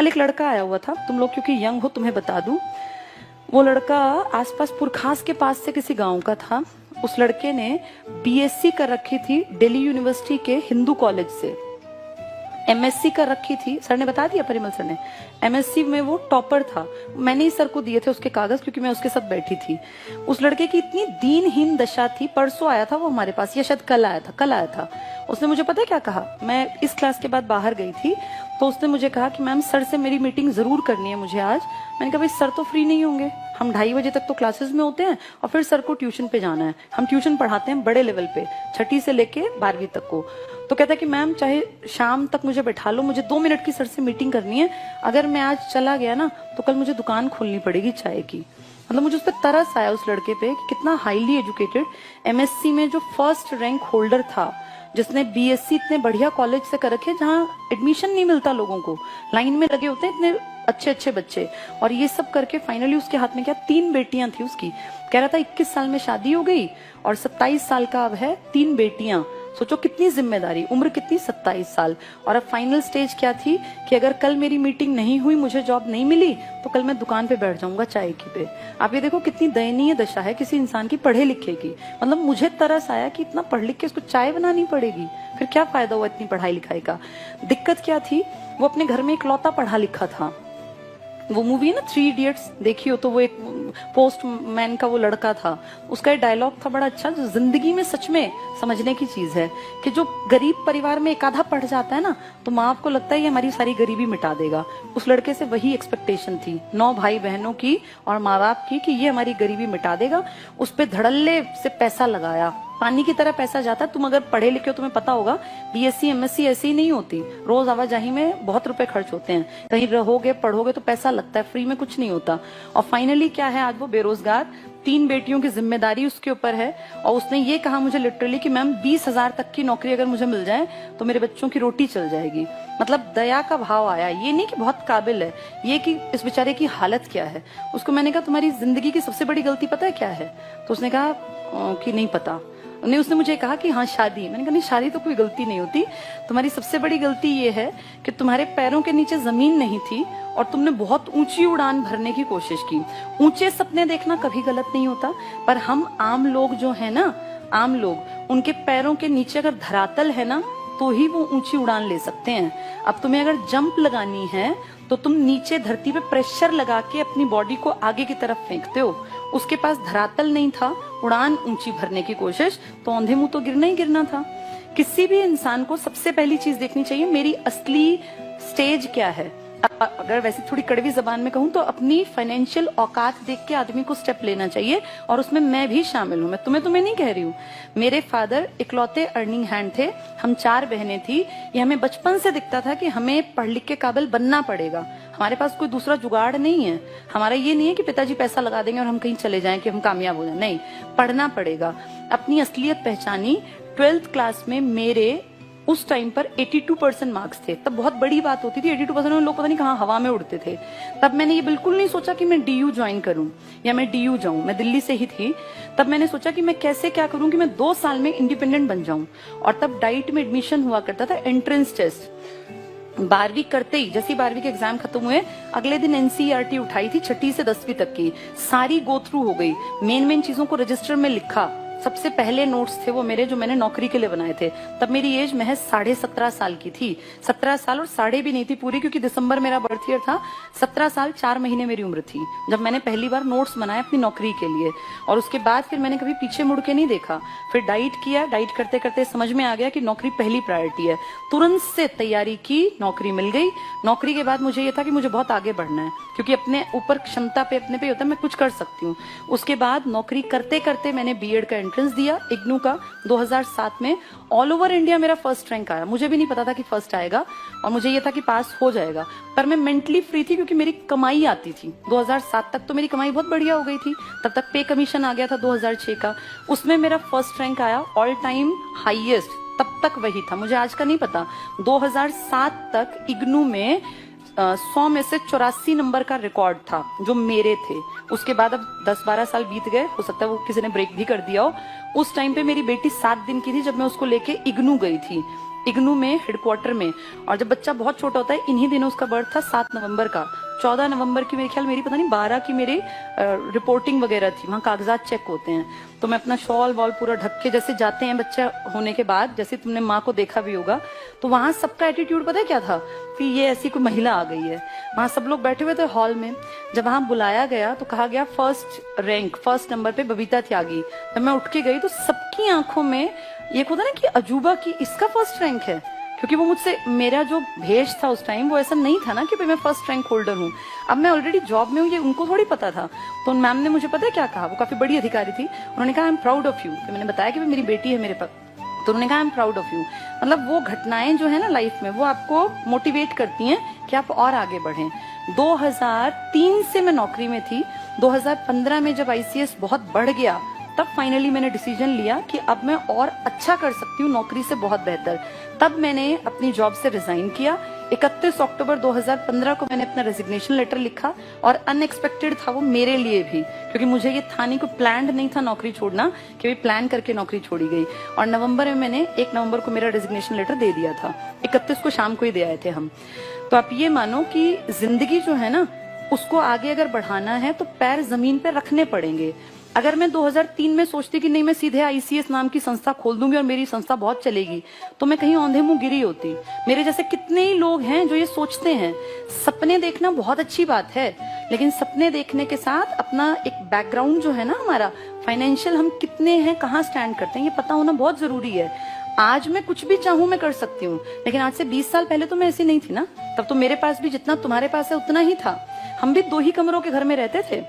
कल एक लड़का आया हुआ था, तुम लोग क्योंकि यंग हो तुम्हें बता दूं, वो लड़का आसपास पुरखास के पास से किसी गांव का था। उस लड़के ने बीएससी कर रखी थी दिल्ली यूनिवर्सिटी के हिंदू कॉलेज से, एमएससी कर रखी थी, सर ने बता दिया, परिमल सर ने। एमएससी में वो टॉपर था। मैंने ही सर को दिए थे उसके कागज, क्योंकि मैं उसके साथ बैठी थी। उस लड़के की इतनी दीनहीन दशा थी। परसों आया था वो हमारे पास, या शायद कल आया था। उसने मुझे पता है क्या कहा, मैं इस क्लास के बाद बाहर गई थी तो उसने मुझे कहा कि मैम सर से मेरी मीटिंग जरूर करनी है मुझे आज। मैंने कहा भाई सर तो फ्री नहीं होंगे, हम 2:30 बजे तक तो क्लासेस में होते हैं और फिर सर को ट्यूशन पे जाना है। हम ट्यूशन पढ़ाते हैं बड़े लेवल पे, 6ठी से लेके 12वीं तक को। तो कहता है कि मैम चाहे शाम तक मुझे बैठा लो, मुझे 2 मिनट की सर से मीटिंग करनी है। अगर मैं आज चला गया ना तो कल मुझे दुकान खोलनी पड़ेगी चाय की। मतलब मुझे उस पर तरस आया उस लड़के पे कि कितना हाईली एजुकेटेड, एमएससी में जो फर्स्ट रैंक होल्डर था, जिसने बीएससी इतने बढ़िया कॉलेज से कर रखे जहां एडमिशन नहीं मिलता लोगों को, लाइन में लगे होते हैं इतने अच्छे अच्छे बच्चे, और ये सब करके फाइनली उसके हाथ में क्या 3 बेटियां थी उसकी। कह रहा था 21 साल में शादी हो गई और 27 साल का अब है, 3 बेटियां। सोचो कितनी जिम्मेदारी, उम्र कितनी, 27 साल। और अब फाइनल स्टेज क्या थी कि अगर कल मेरी मीटिंग नहीं हुई, मुझे जॉब नहीं मिली, तो कल मैं दुकान पे बैठ जाऊंगा चाय की पे। आप ये देखो कितनी दयनीय दशा है किसी इंसान की पढ़े लिखे की। मतलब मुझे तरस आया कि इतना पढ़ लिख के उसको चाय बनानी पड़ेगी, फिर क्या फायदा हुआ इतनी पढ़ाई लिखाई का। दिक्कत क्या थी, वो अपने घर में इकलौता पढ़ा लिखा था। वो मूवी है ना 3 इडियट्स, देखी हो तो, वो एक पोस्टमैन का वो लड़का था, उसका एक डायलॉग था बड़ा अच्छा, जो जिंदगी में सच में समझने की चीज है कि जो गरीब परिवार में एक आधा पढ़ जाता है ना, तो माँ को लगता है ये हमारी सारी गरीबी मिटा देगा। उस लड़के से वही एक्सपेक्टेशन थी 9 भाई बहनों की और माँ बाप की कि ये हमारी गरीबी मिटा देगा। उस पर धड़ल्ले से पैसा लगाया, पानी की तरह पैसा जाता। तुम अगर पढ़े लिखे हो तुम्हें पता होगा, बीएससी एमएससी ऐसी ही नहीं होती, रोज आवाजाही में बहुत रुपए खर्च होते हैं, कहीं रहोगे पढ़ोगे तो पैसा लगता है, फ्री में कुछ नहीं होता। और फाइनली क्या है, आज वो बेरोजगार, 3 बेटियों की जिम्मेदारी उसके ऊपर है। और उसने ये कहा मुझे लिटरली कि मैम 20,000 तक की नौकरी अगर मुझे मिल जाए तो मेरे बच्चों की रोटी चल जाएगी। मतलब दया का भाव आया, ये नहीं कि बहुत काबिल है, ये कि इस बेचारे की हालत क्या है। उसको मैंने कहा तुम्हारी जिंदगी की सबसे बड़ी गलती पता है क्या है, तो उसने कहा कि नहीं पता। नहीं, उसने मुझे कहा कि हाँ शादी। मैंने कहा नहीं, शादी तो कोई गलती नहीं होती, तुम्हारी सबसे बड़ी गलती ये है कि तुम्हारे पैरों के नीचे जमीन नहीं थी और तुमने बहुत ऊंची उड़ान भरने की कोशिश की। ऊंचे सपने देखना कभी गलत नहीं होता, पर हम आम लोग जो है ना, आम लोग, उनके पैरों के नीचे अगर धरातल है ना तो ही वो ऊंची उड़ान ले सकते हैं। अब तुम्हें अगर जंप लगानी है तो तुम नीचे धरती पे प्रेशर लगा के अपनी बॉडी को आगे की तरफ फेंकते हो। उसके पास धरातल नहीं था, उड़ान ऊंची भरने की कोशिश, तो औंधे मुंह तो गिरना ही गिरना था। किसी भी इंसान को सबसे पहली चीज देखनी चाहिए मेरी असली स्टेज क्या है। अगर वैसे थोड़ी कड़वी जबान में कहूं तो अपनी फाइनेंशियल औकात देख के आदमी को स्टेप लेना चाहिए, और उसमें मैं भी शामिल हूं। मैं तुम्हें नहीं कह रही हूँ। मेरे फादर इकलौते अर्निंग हैंड थे, हम 4 बहनें थी। ये हमें बचपन से दिखता था कि हमें पढ़ लिख के काबिल बनना पड़ेगा, हमारे पास कोई दूसरा जुगाड़ नहीं है। हमारा ये नहीं है कि पिताजी पैसा लगा देंगे और हम कहीं चले जाएं कि हम कामयाब हो जाए, नहीं, पढ़ना पड़ेगा। अपनी असलियत पहचानी 12th क्लास में। मेरे उस टाइम पर 82% मार्क्स थे, तब बहुत बड़ी बात होती थी। 82% में लोग पता नहीं कहाँ हवा में उड़ते थे। तब मैंने ये बिल्कुल नहीं सोचा कि मैं डीयू ज्वाइन करूं या मैं डीयू जाऊं, मैं दिल्ली से ही थी। तब मैंने सोचा कि मैं कैसे क्या करूं कि मैं 2 साल में इंडिपेंडेंट बन जाऊं। और तब डाइट में एडमिशन हुआ करता था, एंट्रेंस टेस्ट। 12वीं करते ही, जैसे 12वीं के एग्जाम खत्म हुए, अगले दिन एनसीईआरटी उठाई थी 6ठी से 10वीं तक की, सारी गो थ्रू हो गई। मेन चीजों को रजिस्टर में लिखा। सबसे पहले नोट्स थे वो मेरे, जो मैंने नौकरी के लिए बनाए थे। तब मेरी एज महज 17.5 साल की थी। 17 साल और साढ़े भी नहीं थी पूरी, क्योंकि दिसंबर मेरा बर्थ ईयर था। 17 साल 4 महीने मेरी उम्र थी जब मैंने पहली बार नोट्स बनाए अपनी नौकरी के लिए। और उसके बाद फिर मैंने कभी पीछे मुड़ के नहीं देखा। फिर डाइट किया, डाइट करते करते समझ में आ गया कि नौकरी पहली प्रायोरिटी है। तुरंत से तैयारी की, नौकरी मिल गई। नौकरी के बाद मुझे ये था कि मुझे बहुत आगे बढ़ना है, क्योंकि अपने ऊपर क्षमता पे अपने पे होता है, मैं कुछ कर सकती हूँ। उसके बाद नौकरी करते करते मैंने बीएड का एंट्रेंस दिया इग्नू का 2007 में। ऑल ओवर इंडिया मेरा फर्स्ट रैंक आया। मुझे भी नहीं पता था कि फर्स्ट आएगा, और मुझे ये था कि पास हो जाएगा, पर मैं मेंटली फ्री थी क्योंकि मेरी कमाई आती थी। 2007 तक तो मेरी कमाई बहुत बढ़िया हो गई थी। तब तक पे कमीशन आ गया था 2006 का, उसमें मेरा फर्स्ट रैंक आया, ऑल टाइम हाईएस्ट। तब तक वही था, मुझे आज का नहीं पता। 2007 तक इग्नू में 100 में से 84 नंबर का रिकॉर्ड था जो मेरे थे। उसके बाद अब 10-12 साल बीत गए, हो सकता है वो किसी ने ब्रेक भी कर दिया हो। उस टाइम पे मेरी बेटी 7 दिन की थी जब मैं उसको लेके इग्नू गई थी। इग्नू में हेडक्वार्टर में। और जब बच्चा बहुत छोटा होता है, इन्हीं दिनों उसका बर्थ था 7 नवंबर का, 14 नवंबर की मेरे ख्याल मेरी पता नहीं 12 की मेरी रिपोर्टिंग वगैरह थी, वहाँ कागजात चेक होते हैं। तो मैं अपना शॉल वॉल पूरा ढक के जैसे जाते हैं बच्चा होने के बाद, जैसे तुमने माँ को देखा भी होगा, तो वहां सबका एटीट्यूड पता है क्या था कि ये ऐसी कोई महिला आ गई है। वहां सब लोग बैठे हुए थे हॉल में। जब वहां बुलाया गया तो कहा गया फर्स्ट नंबर पे बबीता त्यागी। जब मैं उठ के गई तो सबकी आंखों में ये होता ना कि अजूबा की इसका फर्स्ट रैंक है, क्योंकि वो मुझसे, मेरा जो भेष था उस टाइम वो ऐसा नहीं था ना कि मैं फर्स्ट रैंक होल्डर हूँ। अब मैं ऑलरेडी जॉब में हूँ, ये उनको थोड़ी पता था। तो मैम ने मुझे पता है क्या कहा, वो काफी बड़ी अधिकारी थी, उन्होंने कहा I am proud of you. मैंने बताया कि मेरी बेटी है मेरे पास, तो उन्होंने कहा I am proud of you. मतलब वो घटनाएं जो है ना लाइफ में, वो आपको मोटिवेट करती हैं कि आप और आगे बढ़ें। 2003 से मैं नौकरी में थी। 2015 में जब आईसीएस बहुत बढ़ गया, तब फाइनली मैंने डिसीजन लिया कि अब मैं और अच्छा कर सकती हूँ नौकरी से बहुत बेहतर। तब मैंने अपनी जॉब से रिजाइन किया। 31 अक्टूबर 2015 को मैंने अपना रेजिग्नेशन लेटर लिखा, और अनएक्सपेक्टेड था वो मेरे लिए भी, क्योंकि मुझे ये था नहीं, कोई प्लान्ड नहीं था नौकरी छोड़ना, कि भाई प्लान करके नौकरी छोड़ी गई। और नवंबर में मैंने 1 नवंबर को मेरा रेजिग्नेशन लेटर दे दिया था, 31 को शाम को ही दे आए थे हम। तो आप ये मानो कि जिंदगी जो है ना, उसको आगे अगर बढ़ाना है तो पैर जमीन पे रखने पड़ेंगे। अगर मैं 2003 में सोचती कि नहीं मैं सीधे आईसीएस नाम की संस्था खोल दूंगी और मेरी संस्था बहुत चलेगी, तो मैं कहीं औंधे मुंह गिरी होती। मेरे जैसे कितने ही लोग हैं जो ये सोचते हैं। सपने देखना बहुत अच्छी बात है, लेकिन सपने देखने के साथ अपना एक बैकग्राउंड जो है ना हमारा फाइनेंशियल, हम कितने हैं, कहाँ स्टैंड करते हैं, ये पता होना बहुत जरूरी है। आज मैं कुछ भी चाहूं मैं कर सकती हूँ, लेकिन आज से 20 साल पहले तो मैं ऐसी नहीं थी ना। तब तो मेरे पास भी जितना तुम्हारे पास है उतना ही था। हम भी 2 ही कमरों के घर में रहते थे।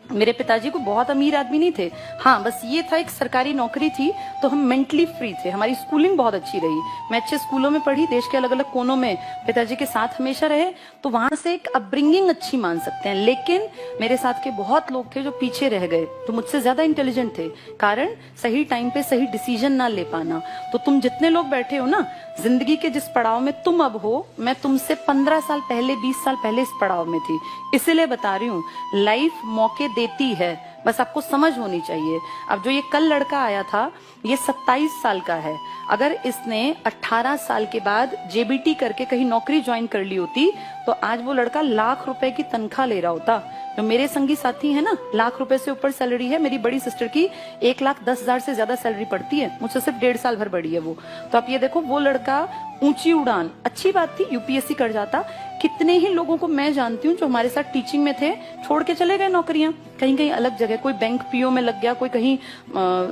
मेरे पिताजी को बहुत अमीर आदमी नहीं थे, हाँ बस ये था एक सरकारी नौकरी थी, तो हम मेंटली फ्री थे। हमारी स्कूलिंग बहुत अच्छी रही, मैं अच्छे स्कूलों में पढ़ी, देश के अलग अलग कोनों में पिताजी के साथ हमेशा रहे, तो वहां से एक अपब्रिंगिंग अच्छी मान सकते हैं। लेकिन मेरे साथ के बहुत लोग थे जो पीछे रह गए, तो मुझसे ज्यादा इंटेलिजेंट थे, कारण सही टाइम पे सही डिसीजन ना ले पाना। तो तुम जितने लोग बैठे हो ना, जिंदगी के जिस पड़ाव में तुम अब हो, मैं तुमसे 15 साल पहले 20 साल पहले इस पड़ाव में थी। इसीलिए बता रही हूँ, लाइफ मौके देती है, बस आपको समझ होनी चाहिए। अब जो ये कल लड़का आया था, ये 27 साल का है। अगर इसने 18 साल के बाद जेबीटी करके कहीं नौकरी ज्वाइन कर ली होती, तो आज वो लड़का लाख रुपए की तनख्वाह ले रहा होता। जो मेरे संगी साथी है ना, लाख रुपए से ऊपर सैलरी है। मेरी बड़ी सिस्टर की 1,10,000 से ज्यादा सैलरी पड़ती है, मुझसे सिर्फ 1.5 साल भर बड़ी है वो। तो आप ये देखो, वो लड़का ऊंची उड़ान, अच्छी बात थी, यूपीएससी कर जाता। कितने ही लोगों को मैं जानती हूँ जो हमारे साथ टीचिंग में थे, छोड़ के चले गए नौकरियां कहीं कहीं अलग जगह, कोई बैंक पीओ में लग गया, कोई कहीं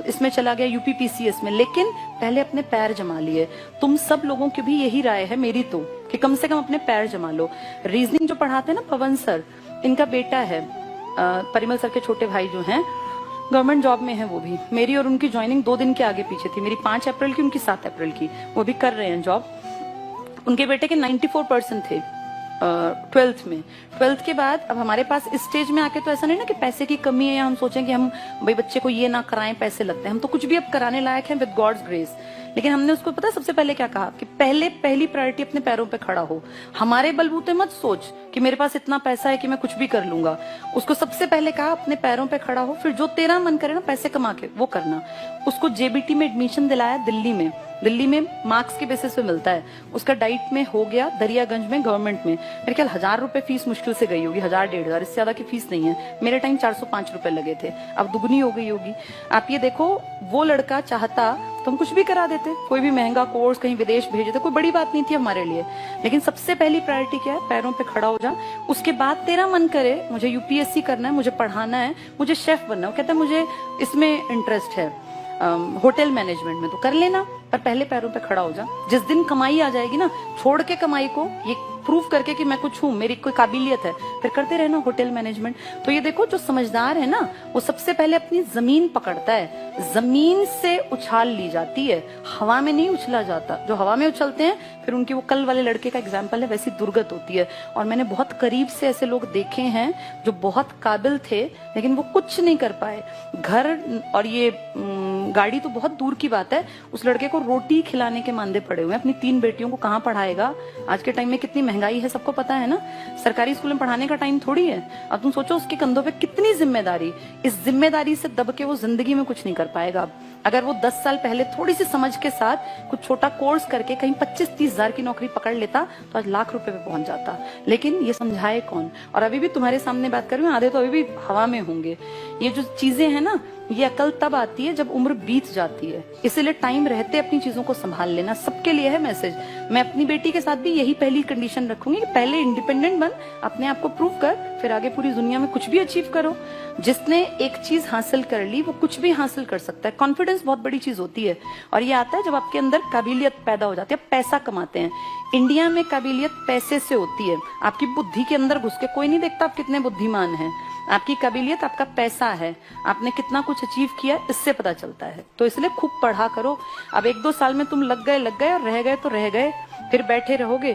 इसमें चला गया यूपीपीसीएस में, लेकिन पहले अपने पैर जमा लिए। तुम सब लोगों की भी यही राय है मेरी तो, कि कम से कम अपने पैर जमा लो। रीजनिंग जो पढ़ाते हैं ना पवन सर, इनका बेटा है, परिमल सर के छोटे भाई जो हैं, गवर्नमेंट जॉब में है वो भी। मेरी और उनकी ज्वाइनिंग 2 दिन के आगे पीछे थी, मेरी 5 अप्रैल की, उनकी 7 अप्रैल की। वो भी कर रहे हैं जॉब। उनके बेटे के 94% थे 12th में। 12th के बाद अब हमारे पास इस स्टेज में आके तो ऐसा नहीं ना कि पैसे की कमी है या हम सोचें कि हम भाई बच्चे को ये ना कराएं, पैसे लगते हैं। हम तो कुछ भी अब कराने लायक हैं विद गॉड्स ग्रेस। लेकिन हमने उसको पता सबसे पहले क्या कहा कि पहली प्रायोरिटी अपने पैरों पे खड़ा हो। हमारे बलबूते मत सोच कि मेरे पास इतना पैसा है कि मैं कुछ भी कर लूंगा। उसको सबसे पहले कहा अपने पैरों पे खड़ा हो, फिर जो तेरा मन करे ना पैसे कमा के वो करना। उसको जेबीटी में एडमिशन दिलाया दिल्ली में मार्क्स के बेसिस पे मिलता है। उसका डाइट में हो गया दरियागंज में गवर्नमेंट में। मेरे ख्याल 1,000 रुपए फीस मुश्किल से गई होगी, 1,000-1,500, इससे ज्यादा की फीस नहीं है। मेरे टाइम 405 रुपए लगे थे, अब दुगनी हो गई होगी। आप ये देखो, वो लड़का चाहता तो हम कुछ भी करा देते, कोई भी महंगा कोर्स कहीं विदेश भेज देते, कोई बड़ी बात नहीं थी हमारे लिए। लेकिन सबसे पहली प्रायोरिटी क्या है, पैरों पे खड़ा हो जा। उसके बाद तेरा मन करे मुझे यूपीएससी करना है, मुझे पढ़ाना है, मुझे शेफ बनना है, कहता है मुझे इसमें इंटरेस्ट है होटल मैनेजमेंट में, तो कर लेना, पर पहले पैरों पे खड़ा हो जा। जिस दिन कमाई आ जाएगी ना, छोड़ के कमाई को, ये प्रूव करके कि मैं कुछ हूँ, मेरी कोई काबिलियत है, फिर करते रहना होटल मैनेजमेंट। तो ये देखो, जो समझदार है ना, वो सबसे पहले अपनी जमीन पकड़ता है। जमीन से उछाल ली जाती है, हवा में नहीं उछला जाता। जो हवा में उछलते हैं फिर उनकी, वो कल वाले लड़के का एग्जाम्पल है, वैसी दुर्गत होती है। और मैंने बहुत करीब से ऐसे लोग देखे हैं जो बहुत काबिल थे, लेकिन वो कुछ नहीं कर पाए। घर और ये गाड़ी तो बहुत दूर की बात है, उस लड़के को रोटी खिलाने के मांदे पड़े हुए हैं। अपनी 3 बेटियों को कहाँ पढ़ाएगा? आज के टाइम में कितनी महंगाई है, सबको पता है ना। सरकारी स्कूल में पढ़ाने का टाइम थोड़ी है। अब तुम सोचो उसके कंधों पे कितनी जिम्मेदारी। इस जिम्मेदारी से दब के वो जिंदगी में कुछ नहीं कर पाएगा। अगर वो 10 साल पहले थोड़ी सी समझ के साथ कुछ छोटा कोर्स करके कहीं 25-30 हजार की नौकरी पकड़ लेता तो आज लाख रुपए पे पहुंच जाता। लेकिन ये समझाए कौन? और अभी भी तुम्हारे सामने बात कर रही हूँ, आधे तो अभी भी हवा में होंगे। ये जो चीजें हैं ना, ये अकल तब आती है जब उम्र बीत जाती है। इसीलिए टाइम रहते अपनी चीजों को संभाल लेना। सबके लिए है मैसेज। मैं अपनी बेटी के साथ भी यही पहली कंडीशन रखूंगी कि पहले इंडिपेंडेंट बन, अपने आप को प्रूव कर, फिर आगे पूरी दुनिया में कुछ भी अचीव करो। जिसने एक चीज हासिल कर ली वो कुछ भी हासिल कर सकता है। कॉन्फिडेंस बहुत बड़ी चीज होती है और ये आता है जब आपके अंदर काबिलियत पैदा हो जाती है। पैसा कमाते हैं इंडिया में, काबिलियत पैसे से होती है। आपकी बुद्धि के अंदर घुस के कोई नहीं देखता आप कितने बुद्धिमान हैं। आपकी काबिलियत आपका पैसा है, आपने कितना कुछ अचीव किया इससे पता चलता है। तो इसलिए खूब पढ़ा करो। अब 1-2 साल में तुम लग गए और रह गए तो रह गए, फिर बैठे रहोगे